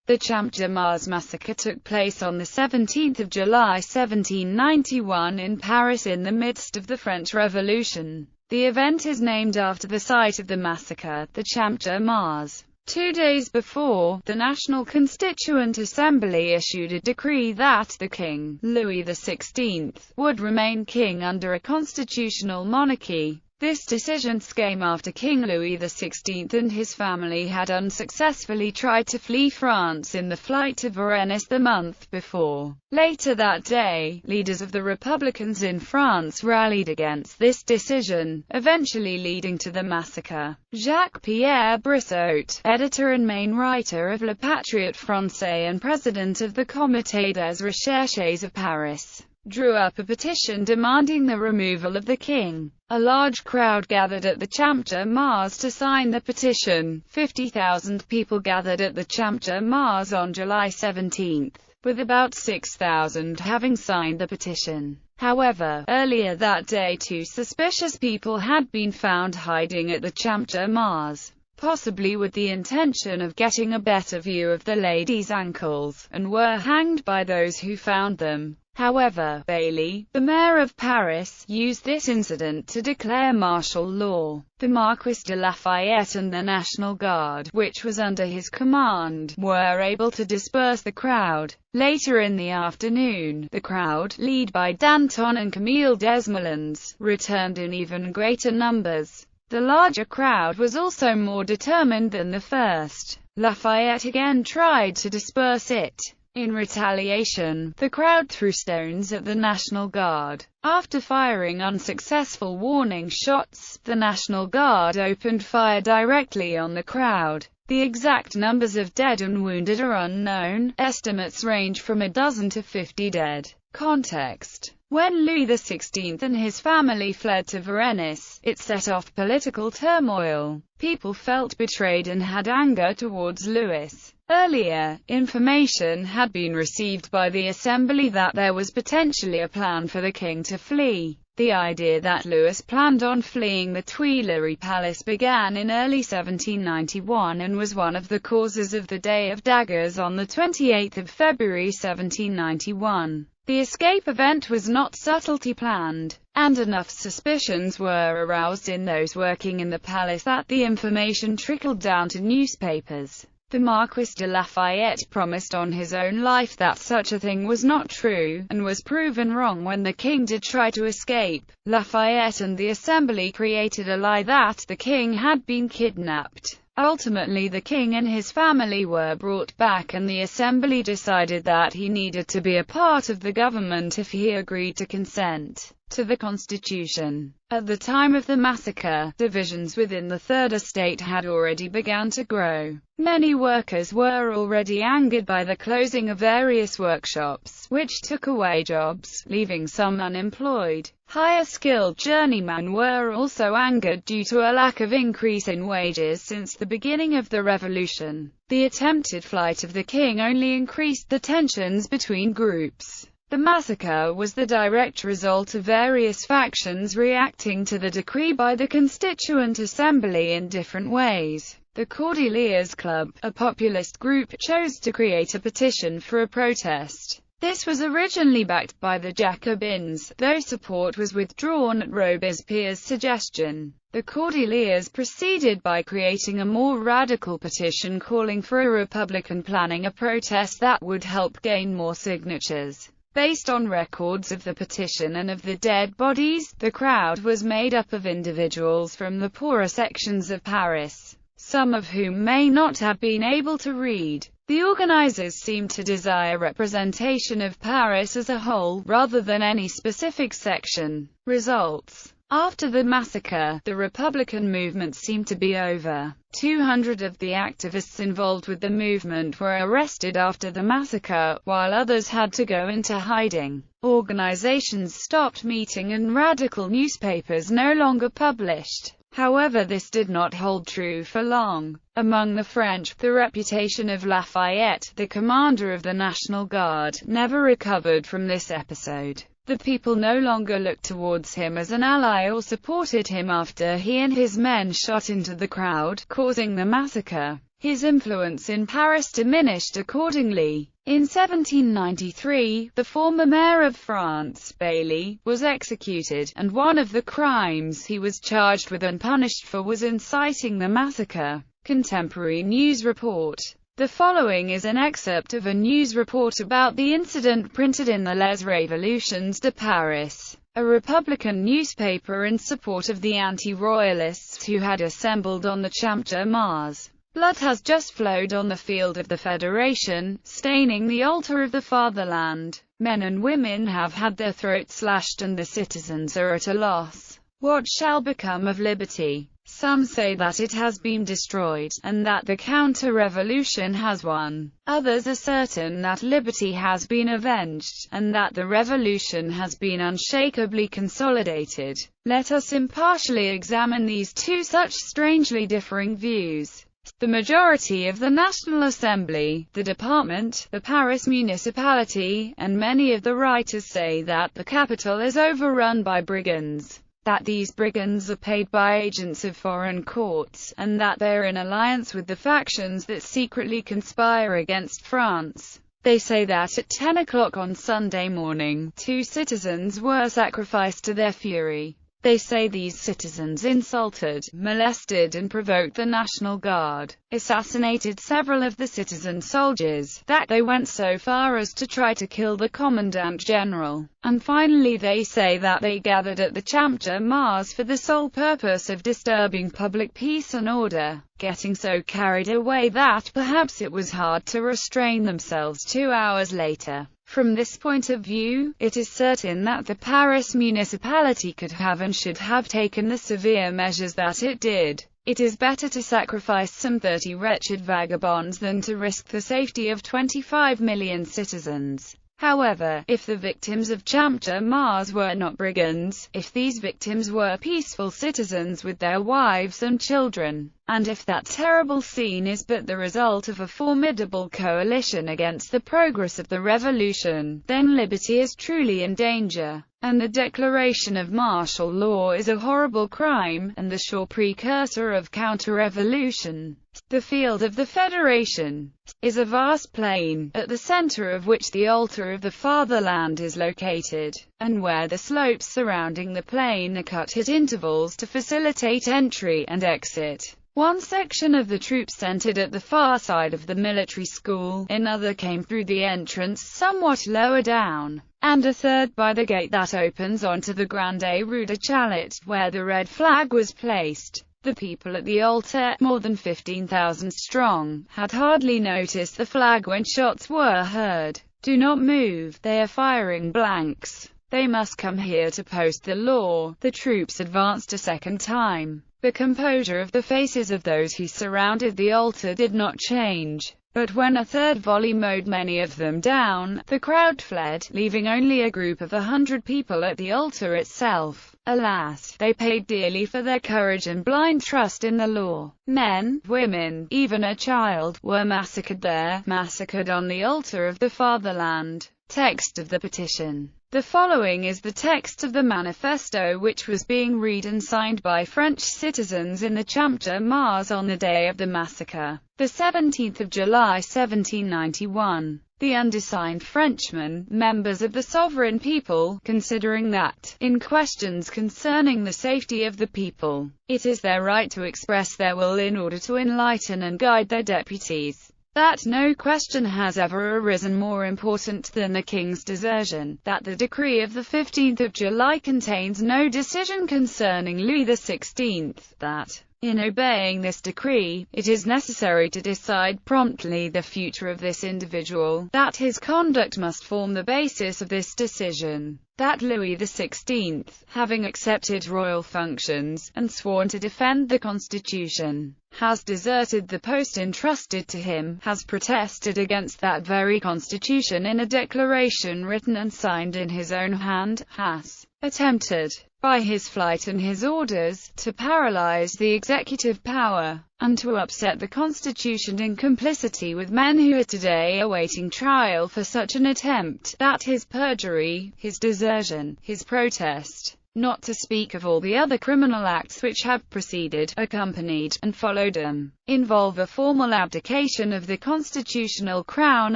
The Champ-de-Mars massacre took place on 17 July 1791 in Paris in the midst of the French Revolution. The event is named after the site of the massacre, the Champ-de-Mars. 2 days before, the National Constituent Assembly issued a decree that the king, Louis XVI, would remain king under a constitutional monarchy. This decision came after King Louis XVI and his family had unsuccessfully tried to flee France in the flight to Varennes the month before. Later that day, leaders of the Republicans in France rallied against this decision, eventually leading to the massacre. Jacques-Pierre Brissot, editor and main writer of Le Patriote Français and president of the Comité des Recherches of Paris, drew up a petition demanding the removal of the king. A large crowd gathered at the Champ-de-Mars to sign the petition. 50,000 people gathered at the Champ-de-Mars on July 17, with about 6,000 having signed the petition. However, earlier that day 2 suspicious people had been found hiding at the Champ-de-Mars, possibly with the intention of getting a better view of the ladies' ankles, and were hanged by those who found them. However, Bailly, the mayor of Paris, used this incident to declare martial law. The Marquis de Lafayette and the National Guard, which was under his command, were able to disperse the crowd. Later in the afternoon, the crowd, led by Danton and Camille Desmoulins, returned in even greater numbers. The larger crowd was also more determined than the first. Lafayette again tried to disperse it. In retaliation, the crowd threw stones at the National Guard. After firing unsuccessful warning shots, the National Guard opened fire directly on the crowd. The exact numbers of dead and wounded are unknown. Estimates range from a dozen to 50 dead. Context: when Louis XVI and his family fled to Varennes, it set off political turmoil. People felt betrayed and had anger towards Louis. Earlier, information had been received by the Assembly that there was potentially a plan for the king to flee. The idea that Louis planned on fleeing the Tuileries Palace began in early 1791 and was one of the causes of the Day of Daggers on 28 February 1791. The escape event was not subtly planned, and enough suspicions were aroused in those working in the palace that the information trickled down to newspapers. The Marquis de Lafayette promised on his own life that such a thing was not true, and was proven wrong when the king did try to escape. Lafayette and the Assembly created a lie that the king had been kidnapped. Ultimately, the king and his family were brought back, and the Assembly decided that he needed to be a part of the government if he agreed to consent to the Constitution. At the time of the massacre, divisions within the Third Estate had already begun to grow. Many workers were already angered by the closing of various workshops, which took away jobs, leaving some unemployed. Higher-skilled journeymen were also angered due to a lack of increase in wages since the beginning of the revolution. The attempted flight of the king only increased the tensions between groups. The massacre was the direct result of various factions reacting to the decree by the Constituent Assembly in different ways. The Cordeliers Club, a populist group, chose to create a petition for a protest. This was originally backed by the Jacobins, though support was withdrawn at Robespierre's suggestion. The Cordeliers proceeded by creating a more radical petition calling for a republican, planning a protest that would help gain more signatures. Based on records of the petition and of the dead bodies, the crowd was made up of individuals from the poorer sections of Paris, some of whom may not have been able to read. The organizers seemed to desire representation of Paris as a whole, rather than any specific section. Results: after the massacre, the Republican movement seemed to be over. 200 of the activists involved with the movement were arrested after the massacre, while others had to go into hiding. Organizations stopped meeting and radical newspapers no longer published. However, this did not hold true for long. Among the French, the reputation of Lafayette, the commander of the National Guard, never recovered from this episode. The people no longer looked towards him as an ally or supported him after he and his men shot into the crowd, causing the massacre. His influence in Paris diminished accordingly. In 1793, the former mayor of France, Bailly, was executed, and one of the crimes he was charged with and punished for was inciting the massacre. Contemporary news report. The following is an excerpt of a news report about the incident printed in the Les Révolutions de Paris, a Republican newspaper in support of the anti-royalists who had assembled on the Champ de Mars. Blood has just flowed on the field of the Federation, staining the altar of the fatherland. Men and women have had their throats slashed and the citizens are at a loss. What shall become of liberty? Some say that it has been destroyed, and that the counter-revolution has won. Others are certain that liberty has been avenged, and that the revolution has been unshakably consolidated. Let us impartially examine these two such strangely differing views. The majority of the National Assembly, the Department, the Paris municipality, and many of the writers say that the capital is overrun by brigands, that these brigands are paid by agents of foreign courts, and that they are in alliance with the factions that secretly conspire against France. They say that at 10 o'clock on Sunday morning, 2 citizens were sacrificed to their fury. They say these citizens insulted, molested and provoked the National Guard, assassinated several of the citizen soldiers, that they went so far as to try to kill the Commandant General, and finally they say that they gathered at the Champ de Mars for the sole purpose of disturbing public peace and order, getting so carried away that perhaps it was hard to restrain themselves 2 hours later. From this point of view, it is certain that the Paris municipality could have and should have taken the severe measures that it did. It is better to sacrifice some 30 wretched vagabonds than to risk the safety of 25 million citizens. However, if the victims of Champ de Mars were not brigands, if these victims were peaceful citizens with their wives and children, and if that terrible scene is but the result of a formidable coalition against the progress of the revolution, then liberty is truly in danger, and the declaration of martial law is a horrible crime, and the sure precursor of counter-revolution. The field of the Federation is a vast plain, at the center of which the altar of the fatherland is located, and where the slopes surrounding the plain are cut at intervals to facilitate entry and exit. One section of the troops entered at the far side of the military school, another came through the entrance somewhat lower down, and a third by the gate that opens onto the Grande Rue de Chalet, where the red flag was placed. The people at the altar, more than 15,000 strong, had hardly noticed the flag when shots were heard. Do not move, they are firing blanks. They must come here to post the law. The troops advanced a second time. The composure of the faces of those who surrounded the altar did not change. But when a third volley mowed many of them down, the crowd fled, leaving only a group of 100 people at the altar itself. Alas, they paid dearly for their courage and blind trust in the law. Men, women, even a child, were massacred there, massacred on the altar of the fatherland. Text of the petition. The following is the text of the manifesto which was being read and signed by French citizens in the Champ de Mars on the day of the massacre, the 17th of July 1791. The undersigned Frenchmen, members of the sovereign people, considering that, in questions concerning the safety of the people, it is their right to express their will in order to enlighten and guide their deputies, that no question has ever arisen more important than the King's desertion, that the decree of the 15th of July contains no decision concerning Louis XVI, that, in obeying this decree, it is necessary to decide promptly the future of this individual, that his conduct must form the basis of this decision, that Louis XVI, having accepted royal functions, and sworn to defend the Constitution, has deserted the post entrusted to him, has protested against that very Constitution in a declaration written and signed in his own hand, has attempted, by his flight and his orders, to paralyze the executive power, and to upset the Constitution in complicity with men who are today awaiting trial for such an attempt, that his perjury, his desertion, his protest, not to speak of all the other criminal acts which have preceded, accompanied, and followed them, involve a formal abdication of the constitutional crown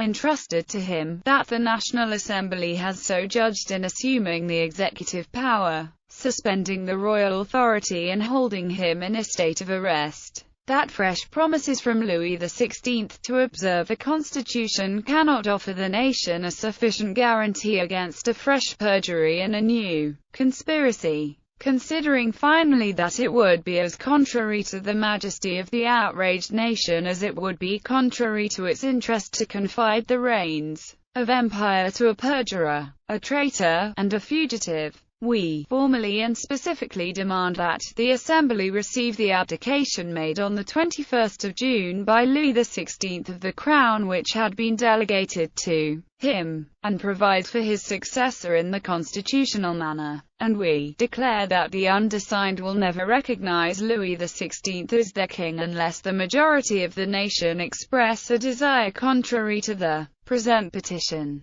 entrusted to him, that the National Assembly has so judged in assuming the executive power, suspending the royal authority and holding him in a state of arrest, that fresh promises from Louis XVI to observe the Constitution cannot offer the nation a sufficient guarantee against a fresh perjury and a new conspiracy. Considering finally that it would be as contrary to the majesty of the outraged nation as it would be contrary to its interest to confide the reins of empire to a perjurer, a traitor, and a fugitive, we formally and specifically demand that the Assembly receive the abdication made on the 21st of June by Louis XVI of the Crown which had been delegated to him, and provide for his successor in the constitutional manner. And we declare that the undersigned will never recognize Louis XVI as their king unless the majority of the nation express a desire contrary to the present petition.